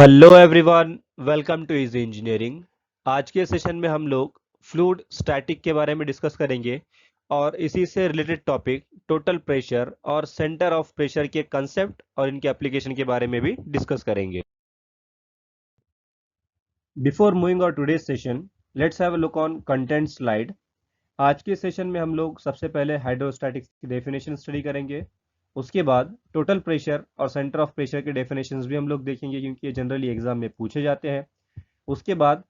Hello everyone, welcome to easy engineering. आज के session में हम लोग फ्लूइड स्टैटिक के बारे में डिस्कस करेंगे और इसी से रिलेटेड टॉपिक टोटल प्रेशर और सेंटर ऑफ प्रेशर के कंसेप्ट और इनके एप्लीकेशन के बारे में भी डिस्कस करेंगे। Before moving our today's session, let's have a look on content slide. आज के सेशन में हम लोग सबसे पहले हाइड्रोस्टैटिक्स की डेफिनेशन स्टडी करेंगे। उसके बाद टोटल प्रेशर और सेंटर ऑफ प्रेशर के डेफिनेशंस भी हम लोग देखेंगे, क्योंकि ये जनरली एग्जाम में पूछे जाते हैं। उसके बाद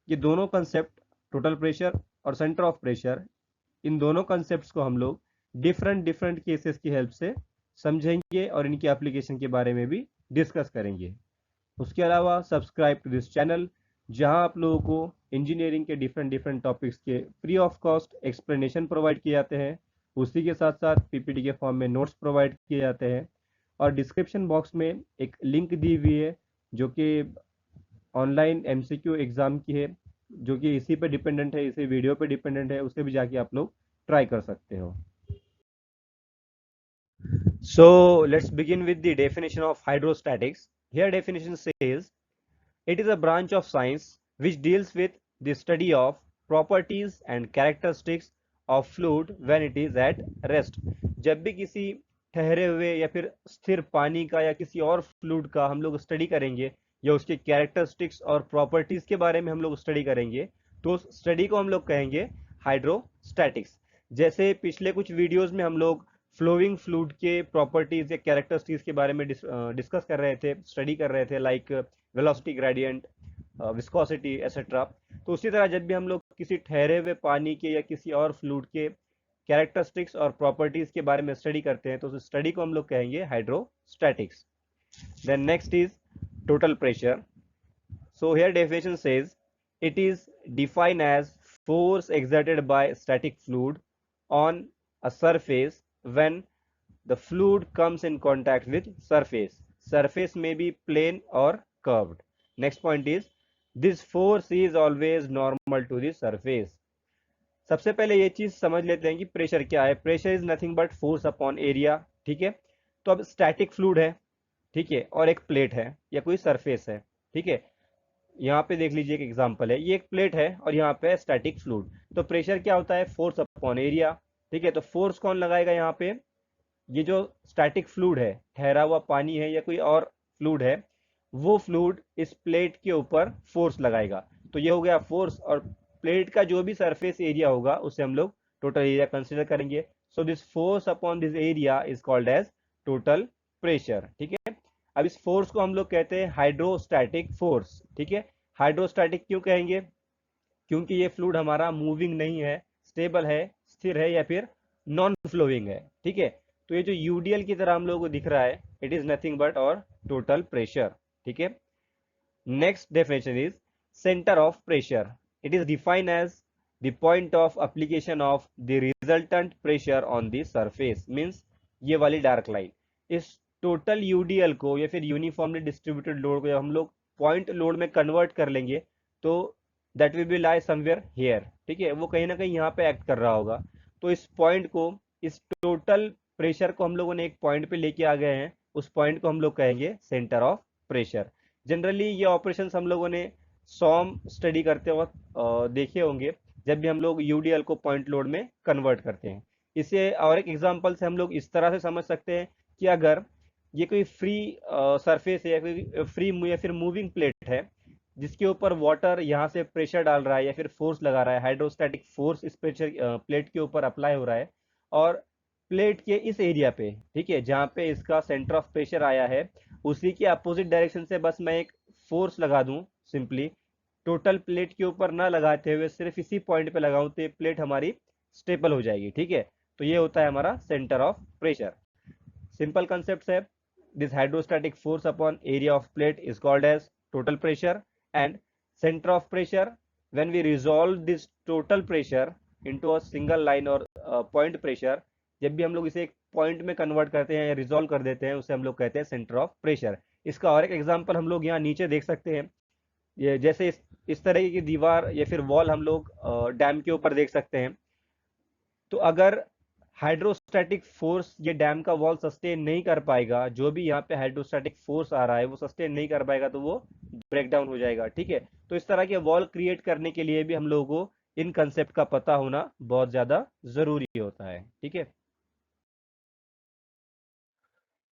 ये दोनों कंसेप्ट, टोटल प्रेशर और सेंटर ऑफ प्रेशर, इन दोनों कंसेप्ट्स को हम लोग डिफरेंट डिफरेंट केसेस की हेल्प से समझेंगे और इनकी एप्लीकेशन के बारे में भी डिस्कस करेंगे। उसके अलावा सब्सक्राइब टू दिस चैनल, जहां आप लोगों को इंजीनियरिंग के डिफरेंट डिफरेंट टॉपिक्स के free of cost explanation provide किए जाते हैं। उसी के साथ साथ पीपीटी के फॉर्म में नोट्स प्रोवाइड किए जाते हैं और डिस्क्रिप्शन बॉक्स में एक लिंक दी हुई है जो कि ऑनलाइन एमसीक्यू एग्जाम की है, जो कि इसी पे डिपेंडेंट है, इसी वीडियो पे डिपेंडेंट है। उसे भी जाके आप लोग ट्राई कर सकते हो। So let's begin with the definition of hydrostatics. Here definition says it is a branch of science which deals with the study of properties and characteristics of fluid when it is at rest। जब भी किसी ठहरे हुए या फिर स्थिर पानी का या किसी और फ्लूइड का हम लोग स्टडी करेंगे या उसके कैरेक्टरिस्टिक्स और प्रॉपर्टीज के बारे में हम लोग स्टडी करेंगे, तो उस स्टडी को हम लोग कहेंगे हाइड्रोस्टैटिक्स। जैसे पिछले कुछ वीडियोस में हम लोग फ्लोइंग फ्लूइड के प्रॉपर्टीज या कैरेक्टरिस्टिक्स के बारे में डिस्कस कर रहे थे, स्टडी कर रहे थे, like velocity gradient, viscosity etcetera. तो उसी तरह जब भी हम लोग किसी ठहरे हुए पानी के या किसी और फ्लूइड के कैरेक्टरिस्टिक्स और प्रॉपर्टीज के बारे में स्टडी करते हैं, तो उस स्टडी को हम लोग कहेंगे hydrostatics. Then next is total pressure. So here definition says it is defined as force exerted by static fluid on a surface when the fluid comes in contact with surface. Surface may be plane or curved. Next point is this force is always normal to the surface. सबसे पहले ये चीज समझ लेते हैं कि pressure क्या है। Pressure is nothing but force upon area. ठीक है, तो अब स्टैटिक फ्लूइड है, ठीक है, और एक प्लेट है या कोई सरफेस है। ठीक है, यहाँ पे देख लीजिए एक एग्जांपल है, ये एक प्लेट है और यहाँ पे स्टैटिक फ्लूइड। तो प्रेशर क्या होता है? Force upon area. ठीक है, तो फोर्स कौन लगाएगा यहाँ पे? ये जो स्टैटिक फ्लूइड है, ठहरा हुआ पानी है या कोई और फ्लूइड है, वो फ्लूइड इस प्लेट के ऊपर फोर्स लगाएगा। तो ये हो गया फोर्स, और प्लेट का जो भी सरफेस एरिया होगा उसे हम लोग टोटल एरिया कंसिडर करेंगे। So this force upon this area is called as total pressure. ठीक है, अब इस फोर्स को हम लोग कहते हैं हाइड्रोस्टैटिक फोर्स। ठीक है, हाइड्रोस्टैटिक क्यों कहेंगे? क्योंकि ये फ्लूइड हमारा मूविंग नहीं है, स्टेबल है, स्थिर है या फिर नॉन फ्लोइंग है। ठीक है, तो ये जो यूडीएल की तरह हम लोगों को दिख रहा है, इट इज नथिंग बट और टोटल प्रेशर। ठीक है, next definition is centre of pressure. It is defined as the point of application of the resultant pressure on the surface. Means ये वाली डार्क लाइन, इस टोटल यूडीएल को या फिर uniformly distributed load को जब हम लोग पॉइंट लोड में कन्वर्ट कर लेंगे, तो that will be lie somewhere here. ठीक है, वो कहीं ना कहीं यहाँ पे एक्ट कर रहा होगा। तो इस पॉइंट को, इस टोटल प्रेशर को हम लोगों ने एक पॉइंट पे लेके आ गए हैं, उस पॉइंट को हम लोग कहेंगे सेंटर ऑफ प्रेशर। जनरली ये ऑपरेशंस हम लोगों ने सॉम स्टडी करते वक्त देखे होंगे, जब भी हम लोग यूडीएल को पॉइंट लोड में कन्वर्ट करते हैं। इसे और एक एग्जांपल से हम लोग इस तरह से समझ सकते हैं कि अगर ये कोई फ्री सरफेस है या कोई फ्री या फिर मूविंग प्लेट है, जिसके ऊपर वाटर यहाँ से प्रेशर डाल रहा है या फिर फोर्स लगा रहा है, हाइड्रोस्टैटिक फोर्स इस प्रेशर प्लेट के ऊपर अप्लाई हो रहा है, और प्लेट के इस एरिया पे, ठीक है, जहाँ पे इसका सेंटर ऑफ प्रेशर आया है, उसी के अपोजिट डायरेक्शन से बस मैं एक फोर्स लगा दूं, सिंपली टोटल प्लेट के ऊपर ना लगाते हुए सिर्फ इसी पॉइंट पे लगाऊं, तो ये प्लेट हमारी स्टेबल हो जाएगी। ठीक है, तो ये होता है हमारा centre of pressure. Simple concept है, this hydrostatic force upon area of plate is called as total pressure, and center of pressure, when we resolve this total pressure into a single line or point pressure, जब भी हम लोग इसे एक point में convert करते हैं या रिजोल्व कर देते हैं, उसे हम लोग कहते हैं सेंटर ऑफ प्रेशर। इसका और एक एग्जांपल हम लोग यहाँ नीचे देख सकते हैं। ये जैसे इस तरह की दीवार या फिर वॉल हम लोग डैम के ऊपर देख सकते हैं। तो अगर हाइड्रो हाइड्रोस्टैटिक फोर्स ये डैम का वॉल सस्टेन नहीं कर पाएगा, जो भी यहाँ पे हाइड्रोस्टैटिक फोर्स आ रहा है वो सस्टेन नहीं कर पाएगा, तो वो ब्रेक डाउन हो जाएगा। ठीक है, तो इस तरह के वॉल क्रिएट करने के लिए भी हम लोगों को इन कंसेप्ट का पता होना बहुत ज्यादा जरूरी होता है। ठीक है,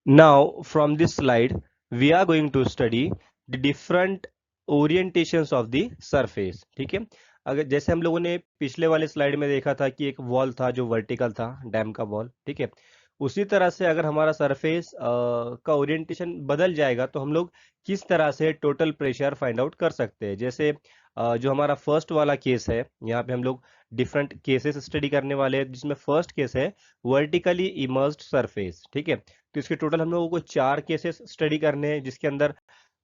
now from this slide we are going to study the different orientations of the surface। ठीक है, अगर जैसे हम लोगों ने पिछले वाले स्लाइड में देखा था कि एक वॉल था जो वर्टिकल था, डैम का वॉल। ठीक है, उसी तरह से अगर हमारा सरफेस का ओरिएंटेशन बदल जाएगा तो हम लोग किस तरह से टोटल प्रेशर फाइंड आउट कर सकते हैं। जैसे जो हमारा फर्स्ट वाला केस है, यहाँ पे हम लोग डिफरेंट केसेस स्टडी करने वाले हैं, जिसमें फर्स्ट केस है वर्टिकली इमर्स्ड सरफेस। ठीक है, तो इसके टोटल हम लोगों को 4 केसेस स्टडी करने हैं, जिसके अंदर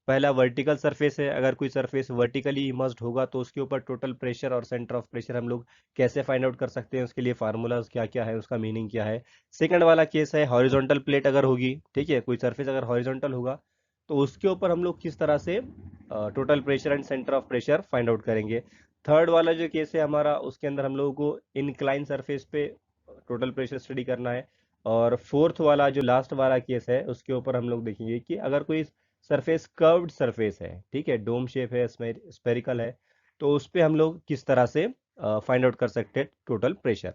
पहला वर्टिकल सरफेस है। अगर कोई सरफेस वर्टिकली इमर्स्ड होगा तो उसके ऊपर टोटल प्रेशर और सेंटर ऑफ प्रेशर हम लोग कैसे फाइंड आउट कर सकते हैं, उसके लिए फार्मूलाज क्या क्या है, उसका मीनिंग क्या है। सेकंड वाला केस है हॉरिजॉन्टल प्लेट अगर होगी। ठीक है, कोई सरफेस अगर हॉरिजॉन्टल होगा तो उसके ऊपर हम लोग किस तरह से total pressure and centre of pressure find out करेंगे। थर्ड वाला जो केस है हमारा, उसके अंदर हम लोगों को इनक्लाइन सरफेस पे टोटल प्रेशर स्टडी करना है। और फोर्थ वाला जो लास्ट वाला केस है, उसके ऊपर हम लोग देखेंगे कि अगर कोई सरफेस कर्व्ड सरफेस है, ठीक है, डोम शेप है, स्पेरिकल है, तो उस पे हम लोग किस तरह से फाइंड आउट कर सकते हैं टोटल प्रेशर।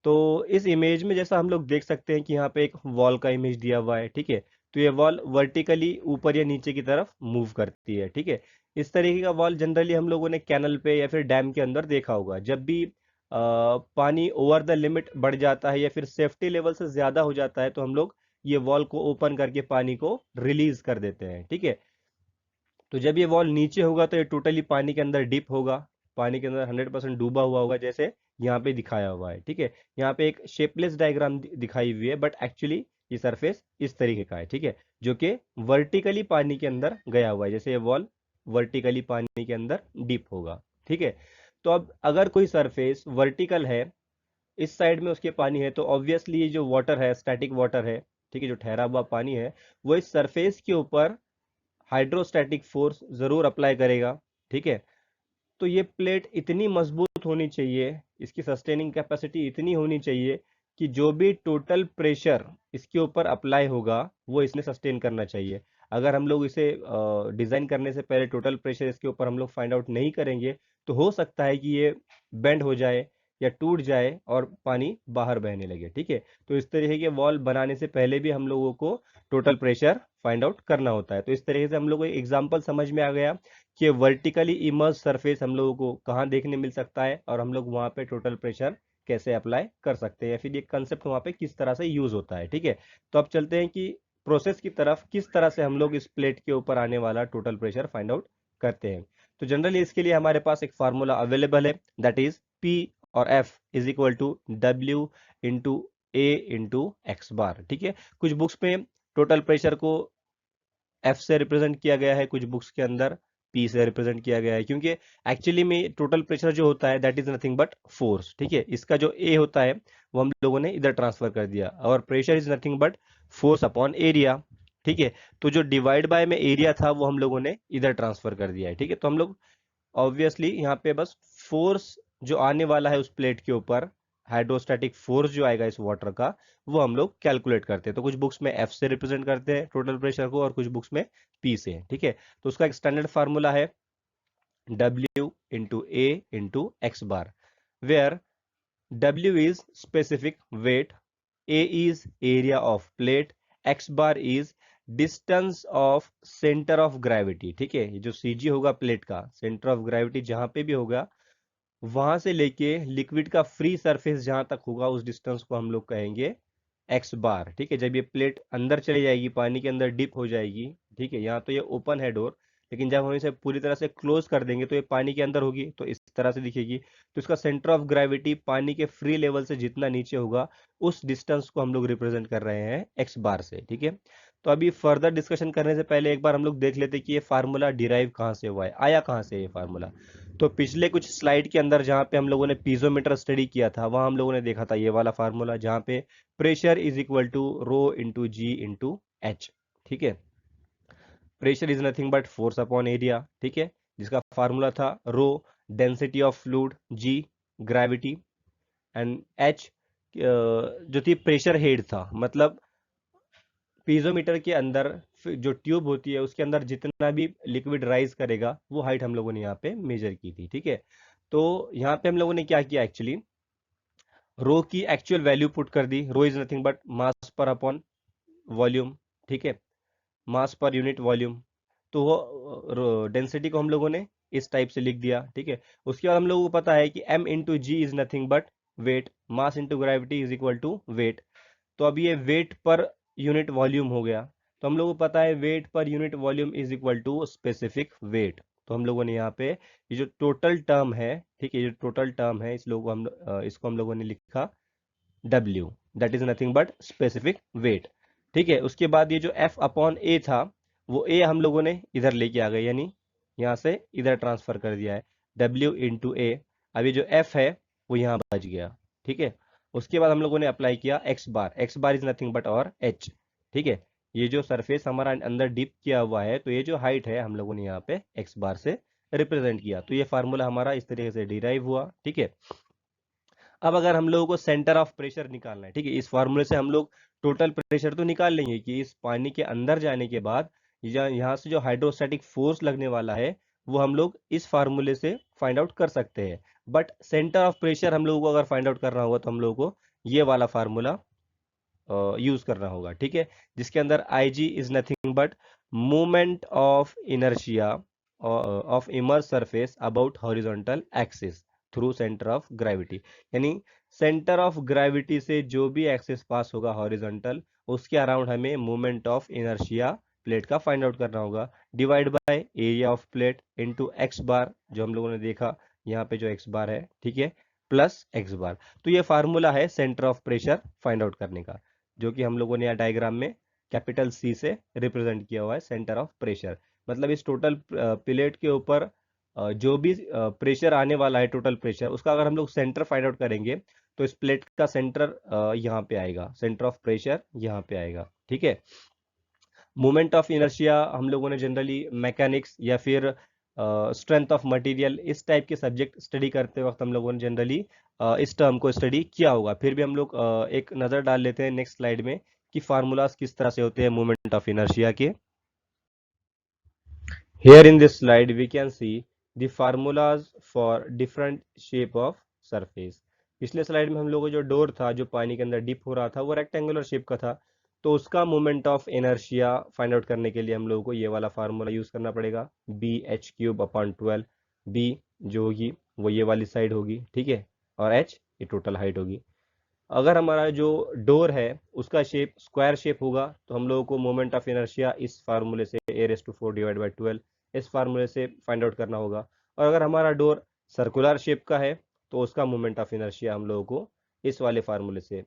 तो इस इमेज में जैसा हम लोग देख सकते हैं कि यहाँ पे एक वॉल का इमेज दिया हुआ है। ठीक है, तो ये वॉल वर्टिकली ऊपर या नीचे की तरफ मूव करती है। ठीक है, इस तरीके का वॉल जनरली हम लोगों ने कैनल पे या फिर डैम के अंदर देखा होगा। जब भी पानी ओवर द लिमिट बढ़ जाता है या फिर सेफ्टी लेवल से ज्यादा हो जाता है तो हम लोग ये वॉल को ओपन करके पानी को रिलीज कर देते हैं। ठीक है, तो जब ये वॉल नीचे होगा तो ये टोटली पानी के अंदर डिप होगा, पानी के अंदर 100% डूबा हुआ होगा, जैसे यहाँ पे दिखाया हुआ है। ठीक है, यहाँ पे एक शेपलेस डायग्राम दिखाई हुई है, बट एक्चुअली ये सरफेस इस तरीके का है। ठीक है, जो कि वर्टिकली पानी के अंदर गया हुआ है, जैसे ये वॉल वर्टिकली पानी के अंदर डिप होगा। ठीक है, तो अब अगर कोई सरफेस वर्टिकल है, इस साइड में उसके पानी है, तो ऑब्वियसली ये जो वाटर है, स्टैटिक वाटर है, ठीक है, जो ठहरा हुआ पानी है, वो इस सरफेस के ऊपर हाइड्रोस्टैटिक फोर्स जरूर अप्लाई करेगा। ठीक है, तो ये प्लेट इतनी मजबूत होनी चाहिए, इसकी सस्टेनिंग कैपेसिटी इतनी होनी चाहिए कि जो भी टोटल प्रेशर इसके ऊपर अप्लाई होगा वो इसने सस्टेन करना चाहिए। अगर हम लोग इसे डिजाइन करने से पहले टोटल प्रेशर इसके ऊपर हम लोग फाइंड आउट नहीं करेंगे तो हो सकता है कि ये बेंड हो जाए या टूट जाए और पानी बाहर बहने लगे। ठीक है, तो इस तरीके के वॉल बनाने से पहले भी हम लोगों को टोटल प्रेशर फाइंड आउट करना होता है। तो इस तरीके से हम लोग को एग्जाम्पल समझ में आ गया कि वर्टिकली इमर्ज सरफेस हम लोगों को कहाँ देखने मिल सकता है और हम लोग वहां पे टोटल प्रेशर कैसे अप्लाई कर सकते हैं, या फिर ये कंसेप्ट वहां पे किस तरह से यूज होता है। ठीक है, तो अब चलते हैं कि प्रोसेस की तरफ, किस तरह से हम लोग इस प्लेट के ऊपर आने वाला टोटल प्रेशर फाइंड आउट करते हैं। तो जनरली इसके लिए हमारे पास एक फार्मूला अवेलेबल है, दैट इज पी और F is equal to W into A into x bar. ठीक है, कुछ बुक्स में टोटल प्रेशर को एफ से रिप्रेजेंट किया गया है, कुछ बुक्स के अंदर पी से रिप्रेजेंट किया गया है, क्योंकि एक्चुअली में टोटल प्रेशर जो होता है that is nothing but force. ठीक है, इसका जो ए होता है वो हम लोगों ने इधर ट्रांसफर कर दिया, और pressure is nothing but force upon area. ठीक है, तो जो डिवाइड बाय में एरिया था वो हम लोगों ने इधर ट्रांसफर कर दिया है। ठीक है, तो हम लोग ऑब्वियसली यहाँ पे बस फोर्स जो आने वाला है उस प्लेट के ऊपर, हाइड्रोस्टैटिक फोर्स जो आएगा इस वाटर का, वो हम लोग कैलकुलेट करते हैं। तो कुछ बुक्स में एफ से रिप्रेजेंट करते हैं टोटल प्रेशर को और कुछ बुक्स में पी से। ठीक है, तो उसका एक स्टैंडर्ड फार्मूला है W into A into x bar, where W is specific weight, A is area of plate, X bar is distance of center of gravity। ठीक है, ये जो CG होगा प्लेट का, सेंटर ऑफ ग्रेविटी जहां पे भी होगा वहां से लेके लिक्विड का फ्री सरफेस जहां तक होगा उस डिस्टेंस को हम लोग कहेंगे एक्स बार। ठीक है, जब ये प्लेट अंदर चली जाएगी, पानी के अंदर डिप हो जाएगी, ठीक है, यहाँ तो ये ओपन है डोर, लेकिन जब हम इसे पूरी तरह से क्लोज कर देंगे तो ये पानी के अंदर होगी, तो इस तरह से दिखेगी। तो इसका सेंटर ऑफ ग्रेविटी पानी के फ्री लेवल से जितना नीचे होगा उस डिस्टेंस को हम लोग रिप्रेजेंट कर रहे हैं एक्स बार से। ठीक है, तो अभी फर्दर डिस्कशन करने से पहले एक बार हम लोग देख लेते हैं कि ये फार्मूला डिराइव कहाँ से हुआ है, आया कहाँ से ये फार्मूला। तो पिछले कुछ स्लाइड के अंदर जहाँ पे हम लोगों ने पीजोमीटर स्टडी किया था, वहां हम लोगों ने देखा था ये वाला फार्मूला, जहाँ पे pressure is equal to rho into g into h. ठीक है, pressure is nothing but force upon area. ठीक है, जिसका फार्मूला था rho density of fluid, g gravity, and h जो थी प्रेशर हेड था, मतलब पीजोमीटर के अंदर जो ट्यूब होती है उसके अंदर जितना भी लिक्विड राइज करेगा वो हाइट हम लोगों ने यहाँ पे मेजर की थी। ठीक है, तो यहाँ पे हम लोगों ने क्या किया एक्चुअली, रो की एक्चुअल वैल्यू पुट कर दी। रो इज नथिंग बट मास पर अपॉन वॉल्यूम। ठीक है, मास पर यूनिट वॉल्यूम। तो वो डेंसिटी को हम लोगों ने इस टाइप से लिख दिया। ठीक है, उसके बाद हम लोगों को पता है कि m into g is nothing but weight, mass into gravity is equal to weight. तो अब ये वेट पर यूनिट वॉल्यूम हो गया। तो हम लोगों को पता है वेट पर unit volume is equal to specific weight. तो हम लोगों ने यहाँ पे ये जो टोटल टर्म है, ठीक है, ये जो टोटल टर्म है इसको हम लोगों ने लिखा W, that is nothing but specific weight. ठीक है, उसके बाद ये जो F अपॉन ए था, वो ए हम लोगों ने इधर लेके आ गए, यानी यहाँ से इधर ट्रांसफर कर दिया है, W इंटू ए। अब ये जो F है वो यहाँ बच गया। ठीक है, उसके बाद हम लोगों ने अप्लाई किया x bar is nothing but और H। ठीक है, ये जो सरफेस हमारा अंदर डिप किया हुआ है, तो ये जो हाइट है हम लोगों ने यहाँ पे एक्स बार से रिप्रेजेंट किया। तो ये फार्मूला हमारा इस तरीके से डिराइव हुआ। ठीक है, अब अगर हम लोगों को सेंटर ऑफ प्रेशर निकालना है, ठीक है, इस फार्मूले से हम लोग टोटल प्रेशर तो निकाल लेंगे कि इस पानी के अंदर जाने के बाद यहाँ से जो हाइड्रोस्टैटिक फोर्स लगने वाला है वो हम लोग इस फार्मूले से फाइंड आउट कर सकते हैं। बट सेंटर ऑफ प्रेशर हम लोगों को अगर फाइंड आउट करना होगा तो हम लोगों को ये वाला फार्मूला यूज करना होगा। ठीक है, जिसके अंदर I G is nothing but moment of inertia of immerse surface about horizontal axis through centre of gravity. यानी सेंटर ऑफ ग्रेविटी से जो भी एक्सिस पास होगा हॉरिजॉन्टल, उसके अराउंड हमें मोमेंट ऑफ इनर्शिया प्लेट का फाइंड आउट करना होगा, divide by area of plate into X bar, जो हम लोगों ने देखा यहाँ पे जो एक्स बार है, ठीक है, प्लस एक्स बार। तो ये फार्मूला है centre of pressure find out करने का, जो कि हम लोगों ने यहाँ डायग्राम में कैपिटल सी से रिप्रेजेंट किया हुआ है, सेंटर ऑफ प्रेशर। मतलब इस टोटल प्लेट के ऊपर जो भी प्रेशर आने वाला है, टोटल प्रेशर, उसका अगर हम लोग सेंटर फाइंड आउट करेंगे तो इस प्लेट का सेंटर यहाँ पे आएगा, सेंटर ऑफ प्रेशर यहाँ पे आएगा। ठीक है, मोमेंट ऑफ इनर्शिया हम लोगों ने जनरली मैकेनिक्स या फिर स्ट्रेंथ ऑफ मटेरियल इस टाइप के सब्जेक्ट स्टडी करते वक्त हम लोगों ने जनरली इस टर्म को स्टडी किया होगा। फिर भी हम लोग एक नज़र डाल लेते हैं नेक्स्ट स्लाइड में कि फार्मूलाज किस तरह से होते हैं मोमेंट ऑफ इनर्शिया के। Here in this slide we can see the formulas for different shape of surface। पिछले स्लाइड में हम लोगों को जो डोर था जो पानी के अंदर डिप हो रहा था वो रेक्टेंगुलर शेप का था, तो उसका moment of inertia find out करने के लिए हम लोगों को ये वाला फार्मूला यूज करना पड़ेगा, b h cube upon 12। B जो होगी वो ये वाली साइड होगी, ठीक है, और एच ये टोटल हाइट होगी। अगर हमारा जो डोर है उसका शेप स्क्वायर शेप होगा तो हम लोगों को मोमेंट ऑफ इनर्शिया इस फार्मूले से a⁴ डिवाइड बाई 12 इस फार्मूले से फाइंड आउट करना होगा। और अगर हमारा डोर सर्कुलर शेप का है तो उसका मोमेंट ऑफ इनर्शिया हम लोगों को इस वाले फार्मूले से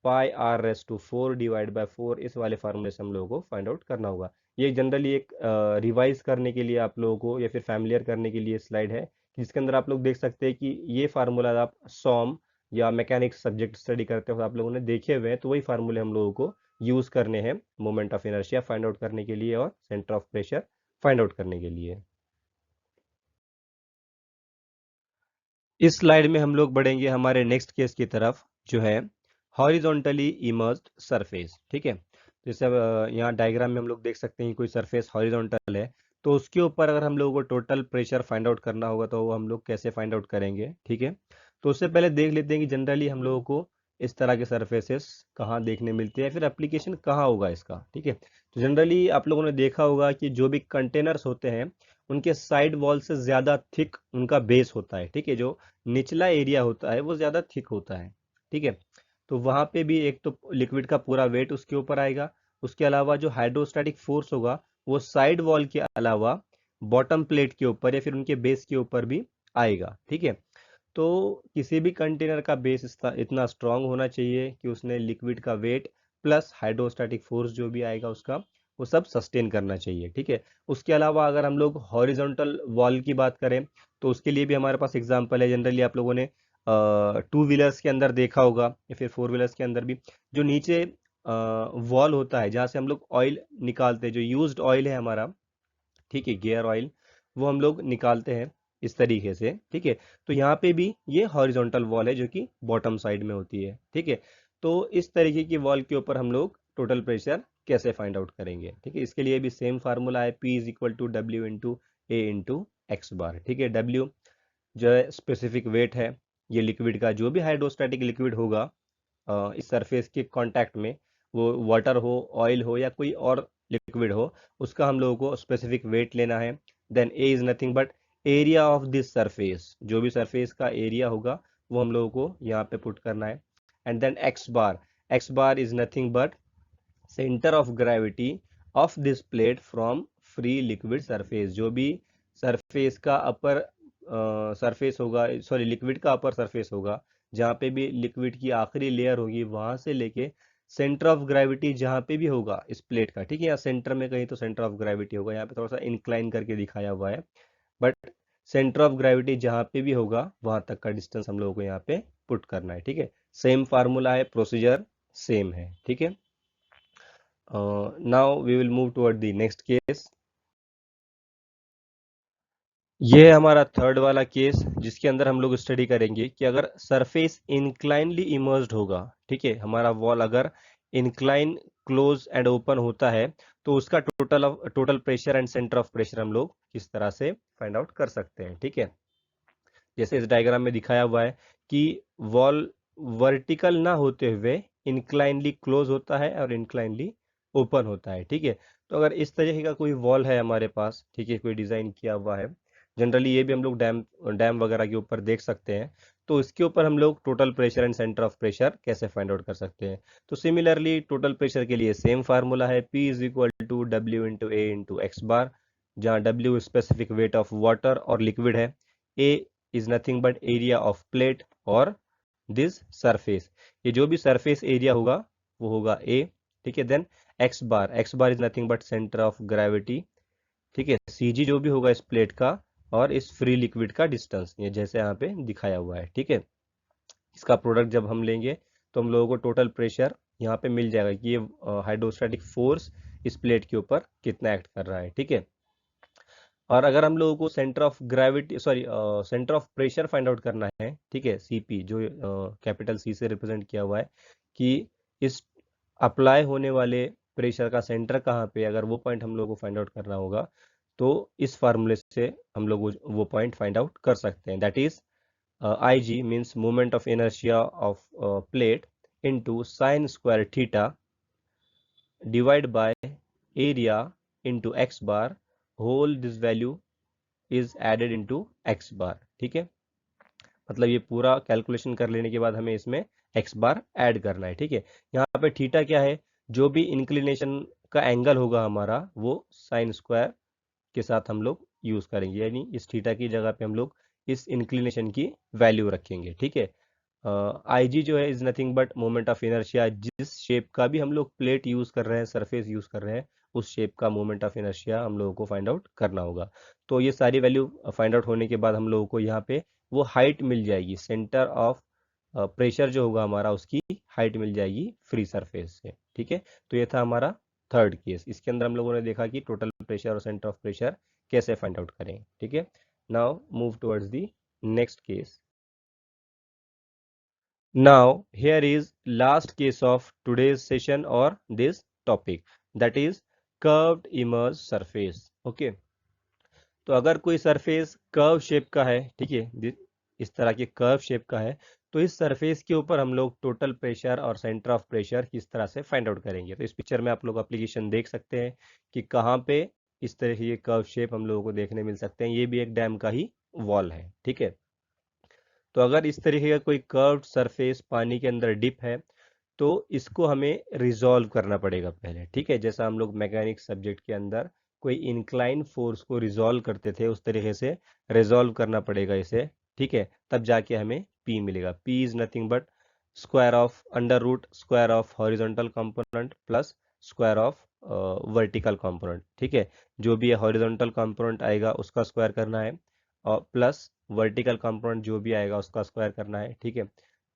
πr⁴ डिवाइड बाय 4 इस वाले फार्मूले से हम लोगों को फाइंड आउट करना होगा। ये जनरली एक रिवाइज करने के लिए आप लोगों को या फिर फैमिलियर करने के लिए स्लाइड है, जिसके अंदर आप लोग देख सकते हैं कि ये फार्मूला आप सॉम या मैकेनिक्स सब्जेक्ट स्टडी करते हो आप लोगों ने देखे हुए हैं, तो वही फार्मूले हम लोगों को यूज करने हैं moment of inertia find out करने के लिए और centre of pressure find out करने के लिए। इस स्लाइड में हम लोग बढ़ेंगे हमारे नेक्स्ट केस की तरफ, जो है हॉरिजॉन्टली इमर्स्ड सरफेस। ठीक है, जैसे अब यहाँ डायग्राम में हम लोग देख सकते हैं कि कोई सरफेस हॉरिजॉन्टल है, तो उसके ऊपर अगर हम लोगों को टोटल प्रेशर फाइंड आउट करना होगा तो वो हम लोग कैसे फाइंड आउट करेंगे। ठीक है, तो उससे पहले देख लेते हैं कि जनरली हम लोगों को इस तरह के सरफेसेस कहाँ देखने मिलते हैं, फिर एप्लीकेशन कहाँ होगा इसका। ठीक है, तो जनरली आप लोगों ने देखा होगा कि जो भी कंटेनर्स होते हैं उनके साइड वॉल से ज्यादा थिक उनका बेस होता है। ठीक है, जो निचला एरिया होता है वो ज्यादा थिक होता है। ठीक है, तो वहां पे भी एक तो लिक्विड का पूरा वेट उसके ऊपर आएगा, उसके अलावा जो हाइड्रोस्टैटिक फोर्स होगा वो साइड वॉल के अलावा बॉटम प्लेट के ऊपर या फिर उनके बेस के ऊपर भी आएगा। ठीक है, तो किसी भी कंटेनर का बेस इतना स्ट्रांग होना चाहिए कि उसने लिक्विड का वेट प्लस हाइड्रोस्टैटिक फोर्स जो भी आएगा उसका वो सब सस्टेन करना चाहिए। ठीक है, उसके अलावा अगर हम लोग हॉरिजॉन्टल वॉल की बात करें तो उसके लिए भी हमारे पास एग्जांपल है। जनरली आप लोगों ने टू व्हीलर्स के अंदर देखा होगा या फिर फोर व्हीलर्स के अंदर भी, जो नीचे वॉल होता है जहाँ से हम लोग ऑयल निकालते हैं, जो यूज्ड ऑयल है हमारा, ठीक है, गियर ऑयल, वो हम लोग निकालते हैं। इस तरीके से, ठीक है। तो यहाँ पे भी ये हॉरिजॉन्टल वॉल है जो कि बॉटम साइड में होती है, ठीक है। तो इस तरीके की वॉल के ऊपर हम लोग टोटल प्रेशर कैसे फाइंड आउट करेंगे, ठीक है। इसके लिए भी सेम फार्मूला है, P is equal to W into A into x bar, ठीक है। डब्ल्यू जो है स्पेसिफिक वेट है, ये लिक्विड का जो भी हाइड्रोस्टैटिक लिक्विड होगा इस सरफेस के कांटेक्ट में, वो वाटर हो, ऑयल हो या कोई और लिक्विड हो, उसका हम लोगों को स्पेसिफिक वेट लेना है। Then a is nothing but area of this surface, जो भी सरफेस का एरिया होगा वो हम लोगों को यहाँ पे पुट करना है। And then x bar is nothing but centre of gravity of this plate from free liquid surface, जो भी सरफेस का अपर सरफेस होगा, सॉरी लिक्विड का अपर सरफेस होगा, जहाँ पे भी लिक्विड की आखिरी लेयर होगी वहां से लेके सेंटर ऑफ ग्रेविटी जहाँ पे भी होगा इस प्लेट का, ठीक है। यहाँ सेंटर में कहीं तो सेंटर ऑफ ग्रेविटी होगा, यहाँ पे थोड़ा सा इंक्लाइन करके दिखाया हुआ है, बट सेंटर ऑफ ग्रेविटी जहाँ पे भी होगा वहां तक का डिस्टेंस हम लोगों को यहाँ पे पुट करना है, ठीक है। सेम फार्मूला है, प्रोसीजर सेम है, ठीक है। Now we will move toward the next case. ये है हमारा थर्ड वाला केस, जिसके अंदर हम लोग स्टडी करेंगे कि अगर सरफेस इंक्लाइनली इमर्ज्ड होगा, ठीक है, हमारा वॉल अगर इंक्लाइन क्लोज एंड ओपन होता है, तो उसका total pressure and centre of pressure हम लोग किस तरह से फाइंड आउट कर सकते हैं, ठीक है। जैसे इस डायग्राम में दिखाया हुआ है कि वॉल वर्टिकल ना होते हुए इंक्लाइनली क्लोज होता है और इंक्लाइनली ओपन होता है, ठीक है। तो अगर इस तरीके का कोई वॉल है हमारे पास, ठीक है, कोई डिजाइन किया हुआ है, जनरली ये भी हम लोग डैम डैम वगैरह के ऊपर देख सकते हैं, तो इसके ऊपर हम लोग total pressure and centre of pressure कैसे फाइंड आउट कर सकते हैं। तो सिमिलरली टोटल प्रेशर के लिए सेम फार्मूला है, P is equal to W into A into x bar, जहाँ W specific weight of water और लिक्विड है, A is nothing but area of plate और दिस सरफेस, ये जो भी सरफेस एरिया होगा वो होगा A, ठीक है। Then x bar is nothing but centre of gravity, ठीक है। CG जो भी होगा इस प्लेट का और इस फ्री लिक्विड का डिस्टेंस, ये जैसे यहाँ पे दिखाया हुआ है, ठीक है। इसका प्रोडक्ट जब हम लेंगे तो हम लोगों को टोटल प्रेशर यहाँ पे मिल जाएगा कि ये हाइड्रोस्टैटिक फोर्स इस प्लेट के ऊपर कितना एक्ट कर रहा है, ठीक है। और अगर हम लोगों को centre of gravity sorry centre of pressure find out करना है, ठीक है, CP जो कैपिटल C से रिप्रेजेंट किया हुआ है, कि इस अप्लाई होने वाले प्रेशर का सेंटर कहाँ पे, अगर वो पॉइंट हम लोग को फाइंड आउट करना होगा, तो इस फार्मूले से हम लोग वो पॉइंट फाइंड आउट कर सकते हैं। That is IG means moment of inertia of plate into sine square theta divide by area into X bar, whole this value is added into X bar, ठीक है। मतलब ये पूरा कैलकुलेशन कर लेने के बाद हमें इसमें एक्स बार ऐड करना है, ठीक है। यहाँ पे थीटा क्या है, जो भी इंक्लिनेशन का एंगल होगा हमारा वो साइन स्क्वायर के साथ हम लोग यूज करेंगे, यानी इस थीटा की जगह पे हम लोग इस इंक्लिनेशन की वैल्यू रखेंगे, ठीक है। IG जो है is nothing but moment of inertia, जिस शेप का भी हम लोग प्लेट यूज कर रहे हैं, सरफेस यूज कर रहे हैं, उस शेप का मोमेंट ऑफ इनर्शिया हम लोगों को फाइंड आउट करना होगा। तो ये सारी वैल्यू फाइंड आउट होने के बाद हम लोगों को यहाँ पे वो हाइट मिल जाएगी, सेंटर ऑफ प्रेशर जो होगा हमारा उसकी हाइट मिल जाएगी फ्री सरफेस से, ठीक है। तो ये था हमारा थर्ड केस। इसके अंदर हम लोगों ने देखा कि टोटल प्रेशर और सेंटर ऑफ प्रेशर कैसे फाइंड आउट करें, ठीक है। Now move towards the next case. Now, here is last case of today's session or this topic, that is curved immerse surface. Okay. तो अगर कोई सरफेस कर्व शेप का है, ठीक है, इस तरह के कर्व शेप का है, तो इस सरफेस के ऊपर हम लोग टोटल प्रेशर और सेंटर ऑफ प्रेशर किस तरह से फाइंड आउट करेंगे। तो इस पिक्चर में आप लोग एप्लीकेशन देख सकते हैं कि कहाँ पे इस तरह के कर्व शेप हम लोगों को देखने मिल सकते हैं। ये भी एक डैम का ही वॉल है, ठीक है। तो अगर इस तरीके का कोई कर्व्ड सरफेस पानी के अंदर डिप है, तो इसको हमें रिजॉल्व करना पड़ेगा पहले, ठीक है। जैसा हम लोग मैकेनिक्स सब्जेक्ट के अंदर कोई इंक्लाइन फोर्स को रिजॉल्व करते थे, उस तरीके से रिजॉल्व करना पड़ेगा इसे, ठीक है। तब जाके हमें P मिलेगा। P is nothing but square of under root square of horizontal component plus square of vertical component, ठीक है। जो भी हॉरिजॉन्टल कंपोनेंट आएगा उसका स्क्वायर करना है और प्लस वर्टिकल कंपोनेंट जो भी आएगा उसका स्क्वायर करना है, ठीक है।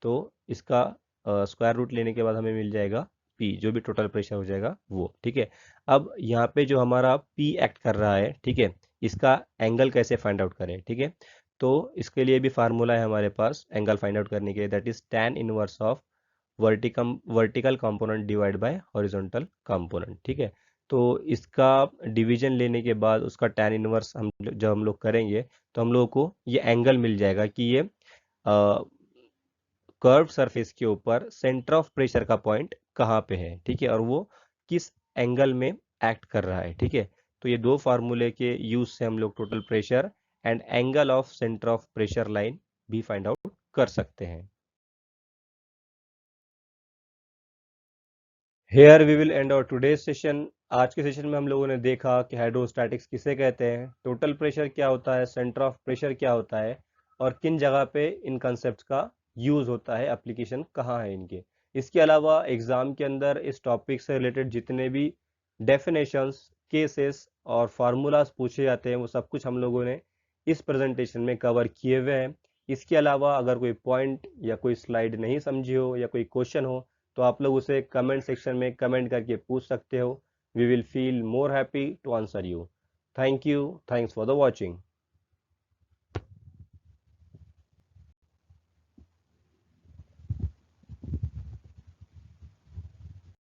तो इसका स्क्वायर रूट लेने के बाद हमें मिल जाएगा P, जो भी टोटल प्रेशर हो जाएगा वो, ठीक है। अब यहाँ पे जो हमारा P एक्ट कर रहा है, ठीक है, इसका एंगल कैसे फाइंड आउट करें, ठीक है। तो इसके लिए भी फार्मूला है हमारे पास एंगल फाइंड आउट करने के लिए, that is tan inverse of vertical component divide by horizontal component, ठीक है। तो इसका डिवीजन लेने के बाद उसका tan इनवर्स जब हम लोग करेंगे तो हम लोगों को ये एंगल मिल जाएगा कि ये कर्व सरफेस के ऊपर सेंटर ऑफ प्रेशर का पॉइंट कहाँ पे है, ठीक है, और वो किस एंगल में एक्ट कर रहा है, ठीक है। तो ये दो फार्मूले के यूज से हम लोग total pressure and angle of centre of pressure line भी फाइंड आउट कर सकते हैं। Here we will end our today's session. आज के सेशन में हम लोगों ने देखा कि हाइड्रोस्टैटिक्स किसे कहते हैं, टोटल प्रेशर क्या होता है, सेंटर ऑफ प्रेशर क्या होता है, और किन जगह पे इन कंसेप्ट का यूज होता है, एप्लीकेशन कहाँ है इनके। इसके अलावा एग्जाम के अंदर इस टॉपिक से रिलेटेड जितने भी डेफिनेशंस, केसेस और फार्मूलाज पूछे जाते हैं वो सब कुछ हम लोगों ने इस प्रेजेंटेशन में कवर किए हुए हैं। इसके अलावा अगर कोई पॉइंट या कोई स्लाइड नहीं समझी हो या कोई क्वेश्चन हो तो आप लोग उसे कमेंट सेक्शन में कमेंट करके पूछ सकते हो। We will feel more happy to answer you. Thank you, thanks for the watching.